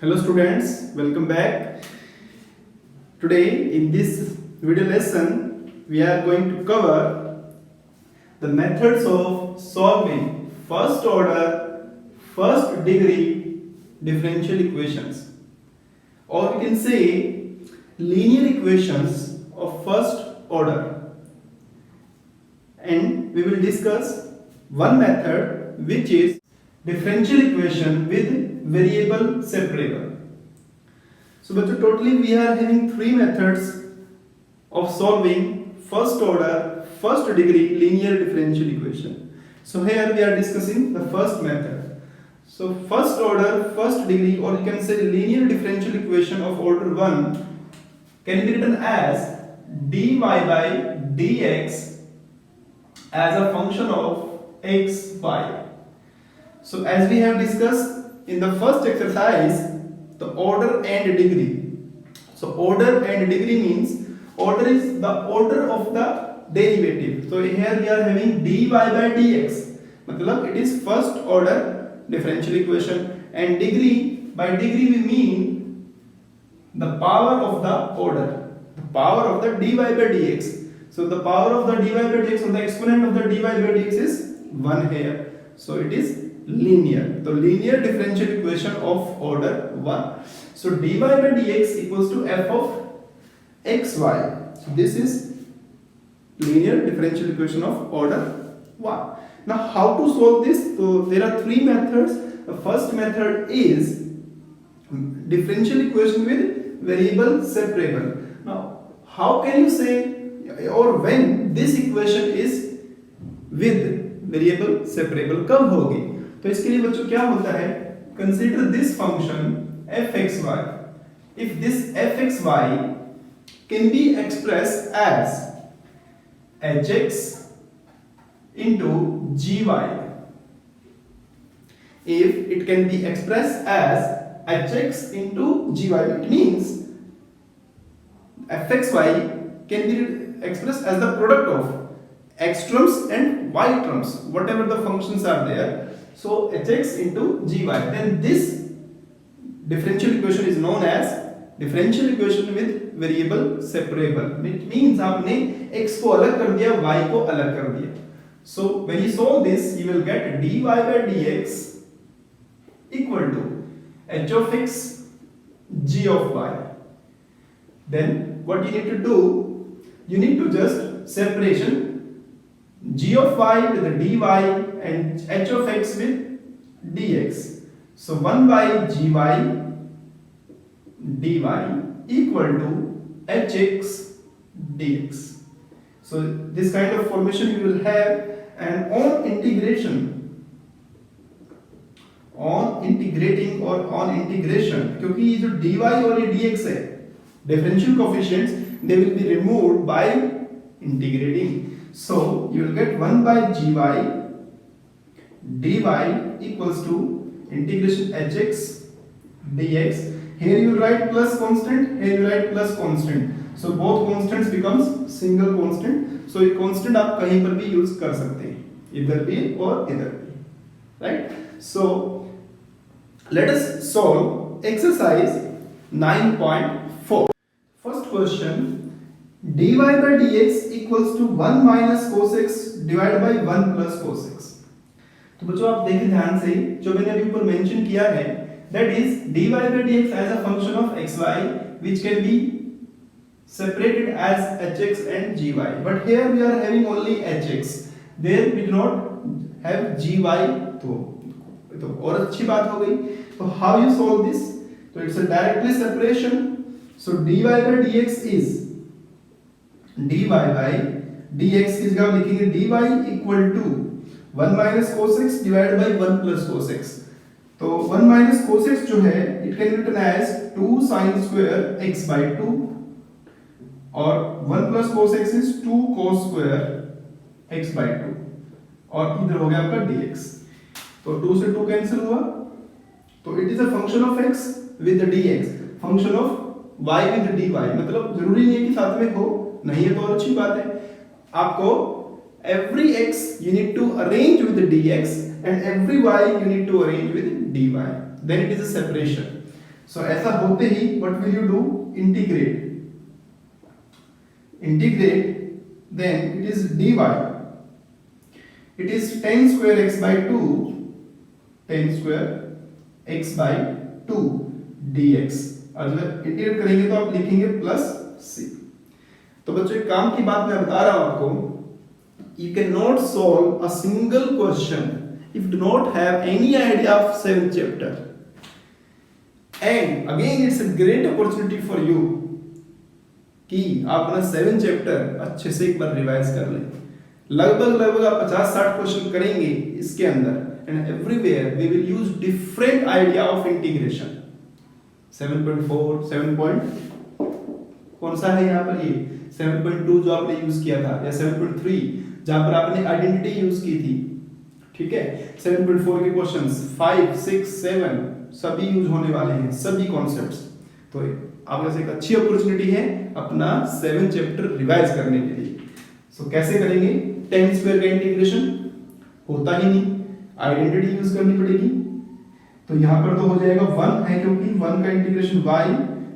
Hello students, welcome back. Today in this video lesson we are going to cover the methods of solving first order, first degree differential equations, or we can say linear equations of first order, and we will discuss one method which is differential equation with variable separable. So बच्चों totally we are having three methods of solving first order, first degree linear differential equation. So here we are discussing the first method. So first order, first degree, or you can say linear differential equation of order 1 can be written as dy by dx as a function of x, y. So as we have discussed in the first exercise, the order and degree. So order and degree means order is the order of the derivative. So here we are having dy by dx. मतलब it is first order differential equation, and degree, by degree we mean the power of the order, the power of the dy by dx. So the power of the dy by dx, or the exponent of the dy by dx is 1 here. So it is linear. The linear differential equation of order 1. So dy by dx equals to f of xy. So this is linear differential equation of order 1. Now how to solve this? So there are three methods. The first method is differential equation with variable separable. Now how can you say, or when this equation is with variable separable कब होगी? तो इसके लिए बच्चों क्या होता है, consider this function fxy. If this fxy can be expressed as hx into gy, if it can be expressed as hx into gy, it means fxy can be expressed as the product of x terms and y terms, whatever the functions are there. So hx into gy, then this differential equation is known as differential equation with variable separable. It means आपने x को अलग कर दिया, y को अलग कर दिया. So when you solve this, you will get dy by dx equal to h of x g of y. Then what you need to do, you need to just separation g of y with the dy and h of x with dx. So 1 by gy dy equal to hx dx. So this kind of formation you will have, and on integration, on integrating or on integration, क्योंकि ये जो dy और ये dx है, differential coefficients, they will be removed by integrating. So you will get 1 by gy dy equals to integration hx dx. Here you will write plus constant, here you write plus constant. So both constants becomes single constant. So ये constant आप कहीं पर भी use कर सकते हैं, इधर भी और इधर भी, right? So let us solve exercise 9.4. First question, dy by dx equals to 1 minus cos x divided by 1 plus cos x. तो बच्चों आप देखिए ध्यान से, जो मैंने अभी ऊपर मेंशन किया है, that is dy by dx as a function of xy which can be separated as hx and gy. But here we are having only hx. There we do not have gy. तो और अच्छी बात हो गई. तो how you solve this? So it's a directly separation. So dy by dx is dy by dx is क्या लिखेंगे, dy equal to 1 minus cos x divided by 1 plus cos x. तो 1 minus cos x जो है, it can be written as 2 sin square x by 2, और 1 plus cos x is 2 cos square x by 2, और इधर हो गया आपका dx. तो 2 से 2 कैंसिल हुआ, तो it is a function of x with the dx, function of y with the dy. मतलब जरूरी नहीं है कि साथ में हो, नहीं है तो और अच्छी बात है. आपको every x you need to arrange with the dx and every y you need to arrange with dy, then it is a separation. So ऐसा होते ही what will you do, integrate, then it is dy, it is tan square x by 2, tan square x by 2 dx, और जब integrate करेंगे तो आप लिखेंगे plus c। तो बच्चों एक काम की बात मैं बता रहा हूं आपको, you cannot solve a single question if you do not have any idea of 7th chapter, and again it's a great opportunity for you कि आप अपना 7th चैप्टर अच्छे से एक बार रिवाइज कर लें। लगभग आप 50-60 क्वेश्चन करेंगे इसके अंदर, and everywhere we will use different idea of integration. 7.4 कौन सा है यहाँ पर, ये 7.2 जो आपने यूज किया था, या 7.3 जहां पर आपने आइडेंटिटी यूज की थी, ठीक है। 7.4 के क्वेश्चंस 5, 6, 7 सभी यूज होने वाले हैं, सभी कॉन्सेप्ट्स। तो आपके पास एक अच्छी अपॉर्चुनिटी है अपना 7th चैप्टर रिवाइज करने के लिए। सो कैसे करेंगे, tan स्क्वायर का इंटीग्रेशन होता ही नहीं, आइडेंटिटी यूज करनी पड़ेगी। तो यहाँ पर तो हो जाएगा 1 है, क्योंकि 1 का इंटीग्रेशन y,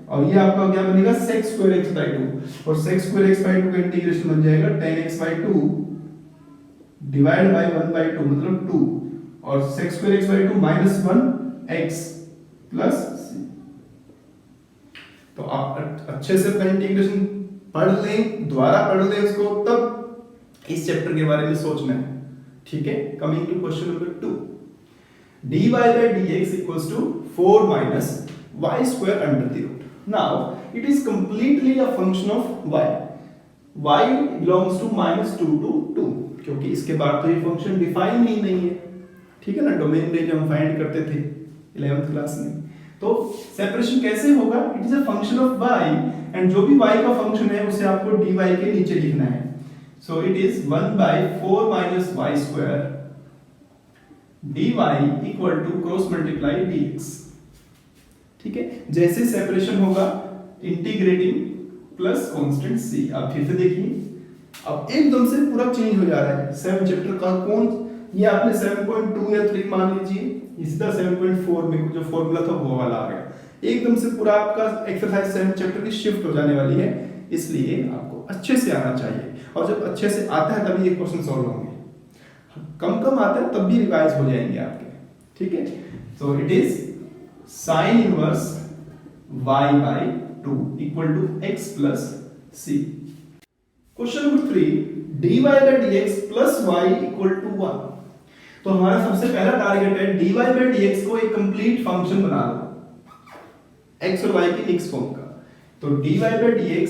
और ये आपका क्या बनेगा sec स्क्वायर x by 2, और sec स्क्वायर x by 2 का इंटीग्रेशन बन जाएगा tan x by 2 divide by 1 by 2 मतलब 2, और sec square x by 2 minus 1 x plus c। तो आप अच्छे से अपना इंटीग्रेशन पढ़ लें, दोबारा पढ़ लें उसको, तब इस चैप्टर के बारे में सोचना है, ठीक है। Coming to question number 2, dy by dx equals to 4 minus y square under the root. Now it is completely a function of y. y belongs to -2 to 2, क्योंकि इसके बाद तो ये फंक्शन डिफाइन ही नहीं है, ठीक है ना। डोमेन रेंज हम फाइंड करते थे 11th क्लास में। तो सेपरेशन कैसे होगा, it is a function of y, and जो भी y का फंक्शन है उसे आपको dy के नीचे लिखना है। So it is 1 by 4 minus y square dy equal to cross multiply dx, ठीक है। जैसे सेपरेशन होगा इंटीग्रेटिंग प्लस कांस्टेंट c। अब फिर से देखिए, अब एकदम से पूरा चेंज हो जा रहा है 7 चैप्टर का। ये आपने 7.2 या 3 मान लीजिए, इसी तरह 7.4 में जो फॉर्मूला था वो वाला आ गया। एकदम से पूरा आपका एक्सरसाइज 7 चैप्टर की शिफ्ट हो जाने वाली है, इसलिए आपको अच्छे से आना चाहिए, और जब अच्छे से आता है तभी ये क्वेश्चन सॉल्व होंगे। कम आता है तब भी रिवाइज हो जाएंगे आपके, ठीक है। So it is sin inverse y by 2 equal to x plus c। Question number 3, dy by dx plus y equal to 1। तो हमारा सबसे पहला टारगेट है dy by dx को एक कंप्लीट फंक्शन बना दो, x और y की मिक्स फॉर्म का। तो dy by dx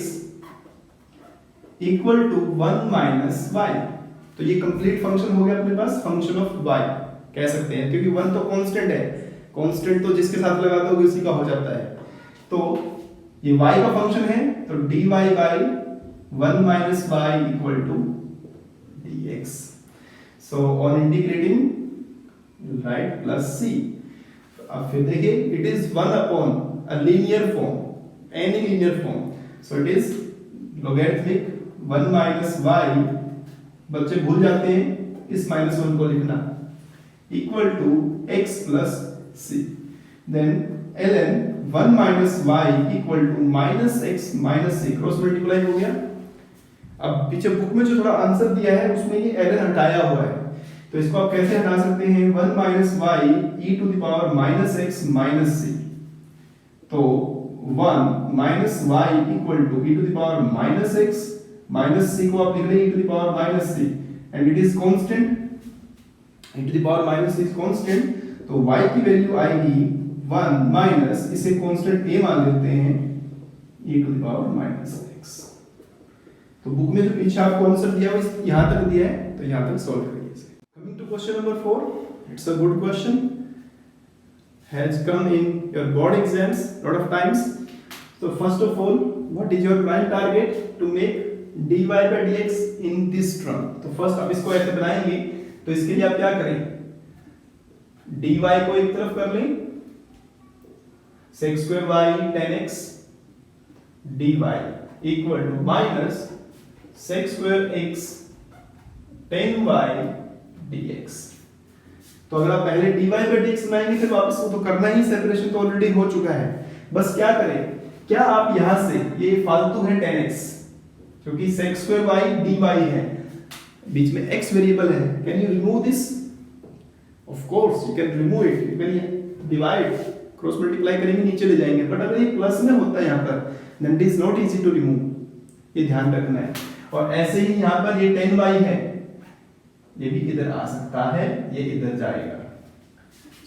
equal to 1 minus y, तो ये कंप्लीट फंक्शन हो गया अपने पास, फंक्शन ऑफ y कह सकते हैं, क्योंकि 1 तो कांस्टेंट है, कांस्टेंट तो जिसके साथ लगाते हो उसी का हो जाता है। तो ये y का फंक्शन है, तो dy by 1 minus y equal to dx. So on integrating right plus c. अब फिर देखिए, it is 1 upon a linear form, any linear form. So it is logarithmic 1 minus y, बच्चे भूल जाते हैं इस -1 को लिखना, equal to x plus c. Then ln 1 minus y equal to minus x minus c, cross multiply हो गया। अब पीछे बुक में जो थोड़ा आंसर दिया है उसमें ये ln हटाया हुआ है, तो इसको आप कैसे हटा सकते हैं, 1 minus y e to the power minus x minus c। तो 1 minus y equal to e to the power minus x minus c को आप लिख रहे हैं e to the power minus c, and it is constant, e to the power minus c is constant, तो y की value आएगी 1 minus, इसे constant a मान लेते हैं, e to the power minus x। तो बुक में जो पीछे आपको आंसर दिया है वो यहां तक दिया है, तो यहां तक सॉल्व करिए इसे। Coming to question number 4, it's a good question, has come in your board exams lot of times. So first of all, what is your prime target to make dy by dx in this term? तो first आप इसको ऐसे बनाएंगे, तो इसके लिए आप क्या करें, dy को एक तरफ कर लें, sec square y tan x dy equal to minus sec square x tan y dx। तो अगर आप पहले dy by dx बनाएंगे फिर वापस वो तो करना ही, सेपरेशन तो ऑलरेडी हो चुका है। बस क्या करें, क्या आप यहां से, ये फालतू है 10x क्योंकि sec2y dy है, बीच में x वेरिएबल है, can you remove this? Of course you can remove it, you can divide, cross multiply करेंगे नीचे ले जाएंगे, बट अगर ये प्लस में होता है यहां पर then it is not easy to remove, ये ध्यान रखना है। और ऐसे ही यहां पर ये 10y है, ये भी इधर आ सकता है, ये इधर जाएगा,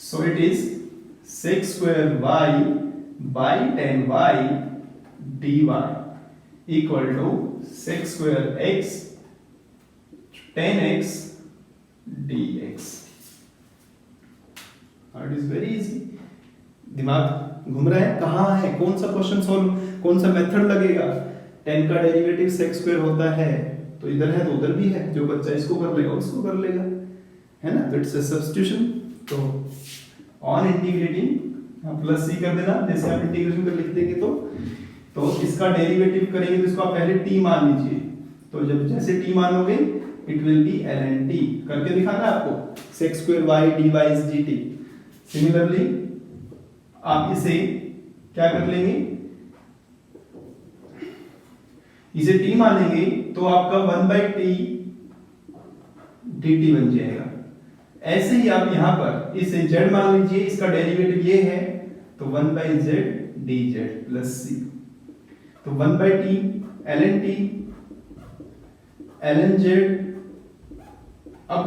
सो it is sec2y by 10y dy equal to sec2x 10x dx। It is very easy. दिमाग घूम रहा है, कहाँ है, कौन सा क्वेश्चन सॉल्व, कौन सा मेथड लगेगा? 10 का डेरिवेटिव sec2 होता है तो इधर है तो उधर भी है, जो बच्चा इसको कर लेगा उसको कर लेगा, है ना? It's a substitution. तो ऑन इंटीग्रेटिंग प्लस सी कर देना, जैसे आप इंटीग्रेशन कर लिख देंगे तो इसका डेरिवेटिव करेंगे तो इसको आप पहले t मान लीजिए, तो जब जैसे t मानोगे it will B ln t, करके दिखाना है आपको, sec2y dy is dt। Similarly आप इसे क्या कर लेंगे, इसे t मानेंगे तो आपका 1/t dt बन जाएगा। ऐसे ही आप यहां पर इसे z मान लीजिए, इसका डेरिवेटिव ये है तो 1/z dz प्लस c, तो 1/t ln z। अब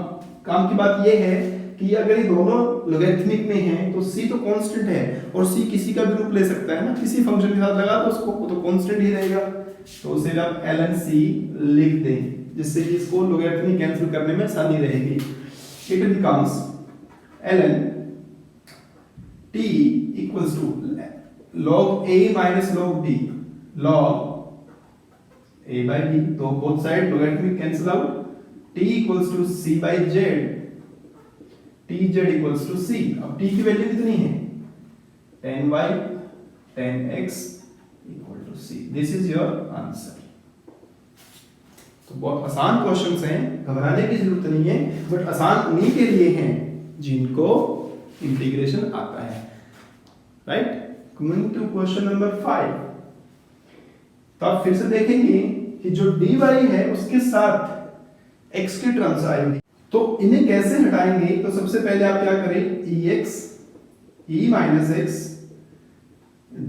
काम की बात ये है कि अगर ये दोनों लोगरिथमिक में हैं तो c तो कांस्टेंट है और c किसी का भी रूप ले सकता है ना, किसी फंक्शन के साथ लगा दो उसको, वो तो कांस्टेंट ही रहेगा, तो उसे आप ln c लिख दें, जिससे कि इसको लोगरिथमिक कैंसिल करने में आसानी रहेगी। It becomes ln t equals to log a minus log b, log a by b, तो both side logarithmic cancel out, t equals to c by z, tz equals to c। अब t की value कितनी है, 10y 10x equal to c, this is your answer। तो बहुत आसान questions हैं, घबराने की जरूरत नहीं है, बट आसान उन्हीं के लिए हैं जिनको इंटीग्रेशन आता है, right. Coming to question number 5, तो आप फिर से देखेंगे कि जो dy है उसके साथ x की टर्म्स आएंगी, तो इन्हें कैसे हटाएंगे? तो सबसे पहले आप क्या करें, ex e minus x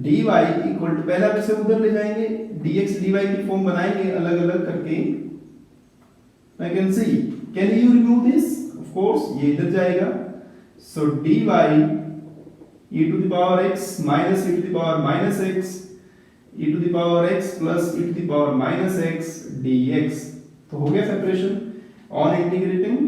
dy equal to, पहले आप इसे उधर ले जाएंगे, dx dy की फॉर्म बनाएंगे अलग अलग करके। I can see, can you remove this? Of course, ये इधर जाएगा, so dy e to the power x minus e to the power minus x e to the power x plus e to the power minus x dx, तो हो गया separation on integrating.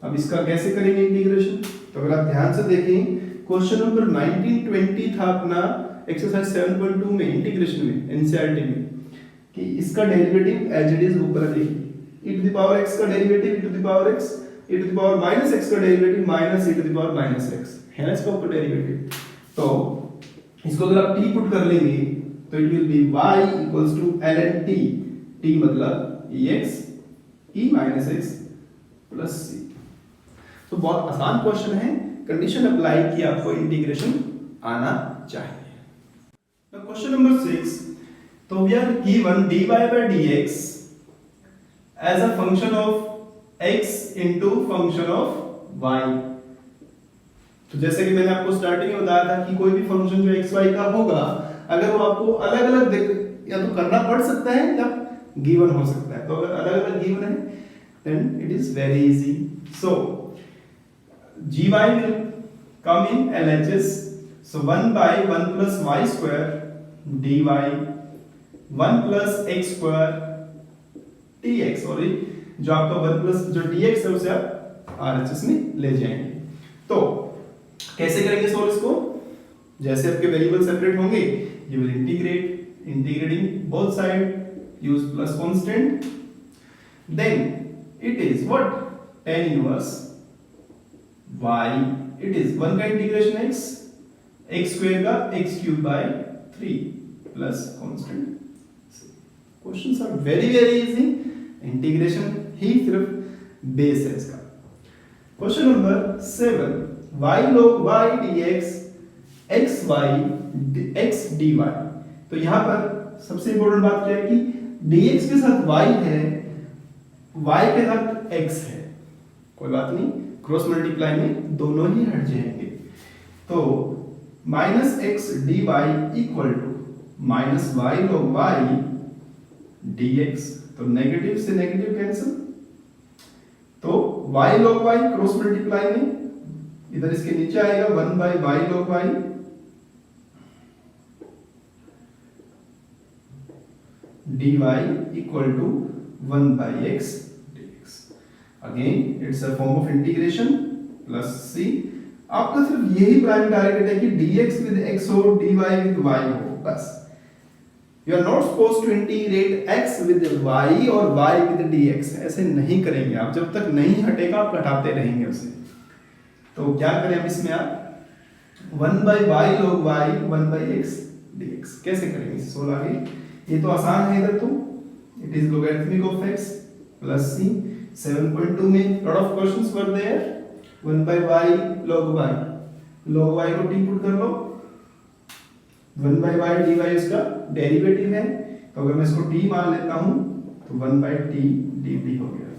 अब इसका कैसे करेंगे इंटीग्रेशन? तो अगर आप ध्यान से देखें, क्वेश्चन नंबर 1920 था अपना एक्सरसाइज 7.2 में, इंटीग्रेशन में, एनसीईआरटी में, कि इसका डेरिवेटिव एज इट इज ऊपर देखिए, e to the power x का derivative e to the power x, e to the power minus x का derivative minus e to the power minus x है ना इसका ऊपर डेरिवेटिव। तो इसको अगर आप t पुट कर लेंगे तो it will be y equals to ln t, t मतलब ex e माइनस x प्लस c। तो बहुत आसान क्वेश्चन है, कंडीशन अप्लाई की आपको इंटीग्रेशन आना चाहिए। नाउ क्वेश्चन नंबर 6, तो we are given dy by dx as a function of x into function of y। तो जैसे कि मैंने आपको स्टार्टिंग में बताया था कि कोई भी फंक्शन जो x y का होगा, अगर वो आपको अलग अलग या तो करना पड़ सकता है या गिवन हो सकता है, तो अगर अलग अलग गिवन है then it is very easy। So gy will come in LHS, so 1 by 1 plus y square dy 1 plus x square dx, sorry जो आपका 1 plus जो dx है उसे आप RHS में ले जाएंगे। तो कैसे करेंगे सॉल्व इसको? जैसे आपके वेरिएबल सेपरेट होंगे, you will integrate, integrating both side use plus constant, then it is what, tan inverse y, it is 1 का इंटीग्रेशन x स्क्वायर का x cube by 3 plus constant. Questions are very very easy, integration ही सिर्फ base है इसका। Question number 7, y log y dx x y x dy। तो यहां पर सबसे इंपॉर्टेंट बात क्या है कि dx के साथ y है, y के साथ x है, कोई बात नहीं, क्रॉस मल्टीप्लाई में दोनों ही हट जाएंगे। तो minus X D Y equal to minus Y log y dx, तो नेगेटिव से नेगेटिव कैंसिल, तो y log y cross multiply में इधर इसके नीचे आएगा 1 by y log y dy equal to 1 by x dx। Again it's a form of integration plus c। आपका सिर्फ यही प्राइम टारगेट है कि dx विद x हो, dy विद y हो, बस। You are not supposed to integrate x with y और y with dx, ऐसे नहीं करेंगे आप, जब तक नहीं हटेगा आप घटाते रहेंगे उसे। तो क्या करें अब इसमें आप 1 by y log y 1 by x dx कैसे करेंगे इसे सोल्व आगे? ये तो आसान है, इधर तो it is logarithmic of x plus c। 7.2 में lot of questions were there। 1 by y log y को t पुट कर लो, 1 by y dy इसका डेरिवेटिव है, तो अगर मैं इसको t मान लेता हूं तो 1 by t dt हो गया,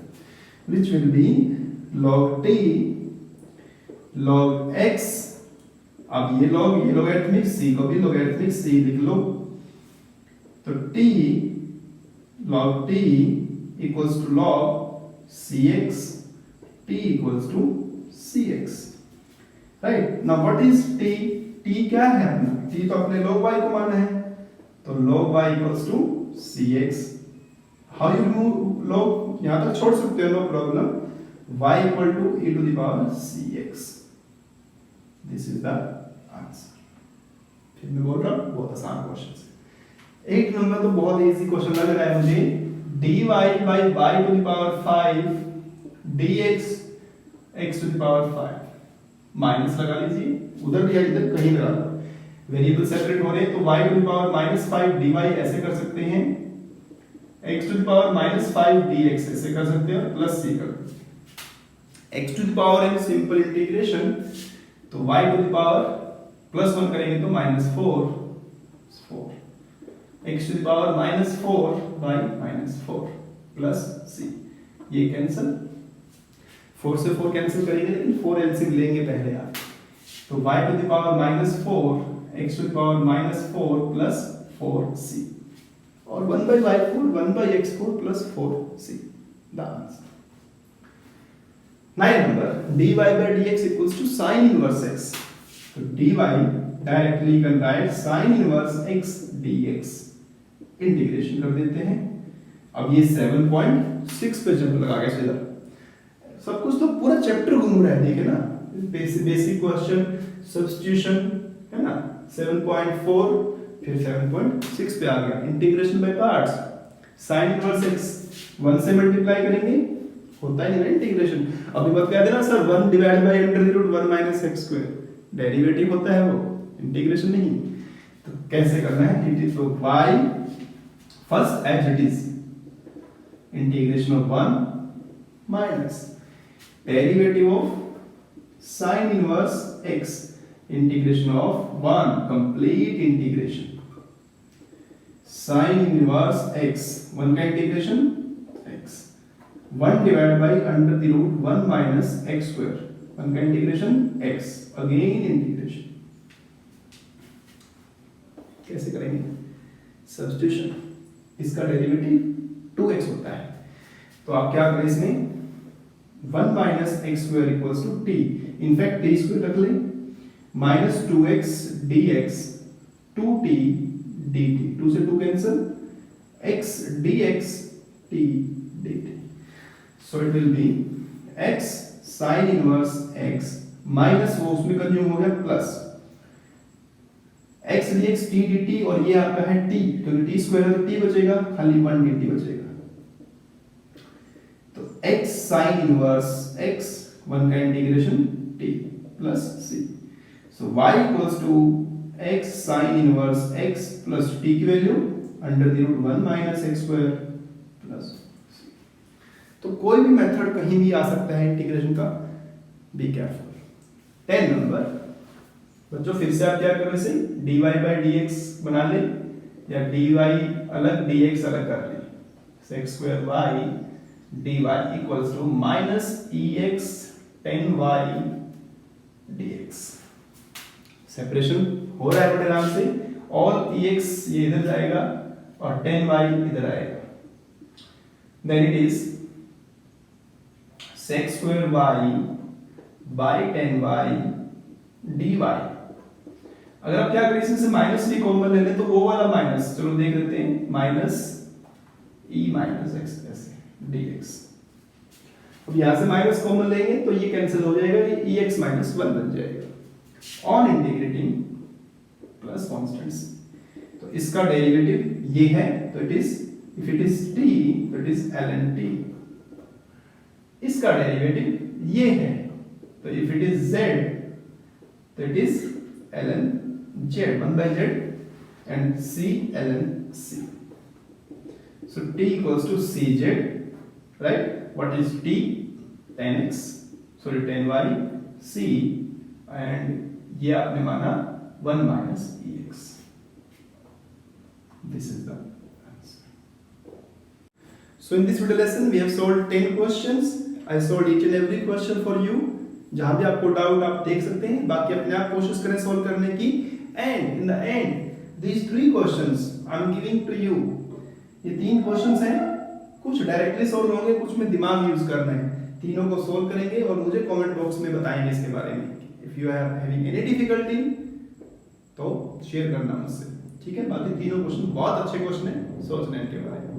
which will be log t log x। अब ये logarithmic c को भी logarithmic c लिख लो, तो t log t equals to log cx, t equals to cx, right? Now what is t? t क्या है अपना? t तो अपने log y को माना है, तो log y equals to cx। how you remove log? यहां तक छोड़ सकते हो, no problem. y equal to e to the power cx, this is the answer। फिर मैं बोल रहा हूं बहुत आसान क्वेश्चन है। 8 नंबर तो बहुत इजी क्वेश्चन लग रहा है मुझे। dy by y to the power 5 dx x to the power 5, minus लगा लीजिए, उधर भी इधर कहीं लगा दो, वेरिएबल सेपरेट हो रहे हैं, तो y to the power -5 dy ऐसे कर सकते हैं, x to the power -5 dx ऐसे कर सकते हैं, प्लस c कर दो। x to the power है सिंपल इंटीग्रेशन, तो y to the power +1 करेंगे तो -4 x to the power -4 by -4 plus c, ये कैंसिल, 4 से 4 कैंसिल करेंगे, लेकिन 4 एलसीएम लेंगे पहले आप, तो y to the power -4 x to the power -4 plus 4c, और 1 by y4 1 by x4 plus 4c, the answer। 9 number, dy by dx equals to sin inverse x, तो dy directly you can write sin inverse x dx, integration कर देते हैं। अब ये 7.6 पे jump लगा गया सीधा, सब कुछ तो पूरा चैप्टर घूम रहा है, देखिए ना, बेसिक क्वेश्चन, सब्स्टिट्यूशन है ना, 7.4 फिर 7.6 पे आ गया, integration by parts, sin inverse x 1 से मल्टीप्लाई करेंगे, होता ही नहीं ना इंटीग्रेशन। अभी बात कहते हैं ना sir 1 divide by √1 - x square, derivative होता है वो, इंटीग्रेशन नहीं। तो कैसे करना है, इट इज तो y first as it is, integration of 1 minus derivative of sin inverse x, integration of 1 complete integration, sin inverse x 1 का integration x, 1 divide by √1 - x square, 1 का इंटीग्रेशन x, अगेन इंटीग्रेशन। कैसे करेंगे substitution, इसका derivative 2x होता है, तो आप क्या करें इसमें 1 - x square equals to t, in fact t square रख लें, -2x dx 2t dt, 2 से 2 cancel, x dx t dt, so it will be x sin inverse x minus वो उसमें कंज्यूम हो गया plus x dx t dt, और ये आपका है t, क्योंकि t स्क्वायर है तो t बचेगा, खाली 1 dt बचेगा, तो x sin इनवर्स x 1 का integration t plus c, so y equals to x sin inverse x plus t की value √1 - x square plus c। तो कोई भी मेथड कहीं भी आ सकता है इंटीग्रेशन का, बी केयरफुल। 10 नंबर बच्चों, फिर से आप क्या करो, इसे dy बाई dx बना ले या dy अलग dx अलग कर ले। Sec square y dy equals to minus ex 10y dx। Separation हो रहा है बड़े आराम से, और ex ये इधर जाएगा और 10y इधर आएगा। Then it is sec square y by 10y dy। अगर आप क्या करें, इसमें से माइनस भी कॉमन ले लें तो वो वाला माइनस, चलो देख लेते हैं, माइनस e माइनस x ऐसे dx। अब यहां से माइनस कॉमन लेंगे तो ये कैंसिल हो जाएगा, ये ex माइनस 1 बन जाएगा ऑन इंटीग्रेटिंग प्लस कॉन्स्टेंट्स। तो इसका डेरिवेटिव ये है, तो it is, if it is t तो इट इज ln t। इसका डेरिवेटिव ये है, तो इफ इट इज z तो it is ln z, 1 by z and c ln c। so t equals to cz, right? What is t? 10x, sorry 10y, c, and ये आपने माना 1 minus ex। this is the answer। so in this video lesson we have solved 10 questions। I solved each and every question for you। जहां भी आपको doubt आप देख सकते हैं, बाकी अपने आप कोशिश करें सॉल्व करने की। And in the end these 3 questions I am giving to you। ये 3 क्वेश्चंस हैं, कुछ डायरेक्टली सॉल्व होंगे, कुछ में दिमाग यूज करना है। तीनों को सॉल्व करेंगे और मुझे कमेंट बॉक्स में बताएंगे इसके बारे में। If you are having any difficulty तो शेयर करना मुझसे, ठीक है? बाकी तीनों क्वेश्चन बहुत अच्छे क्वेश्चन हैं, सोचने के बारे में।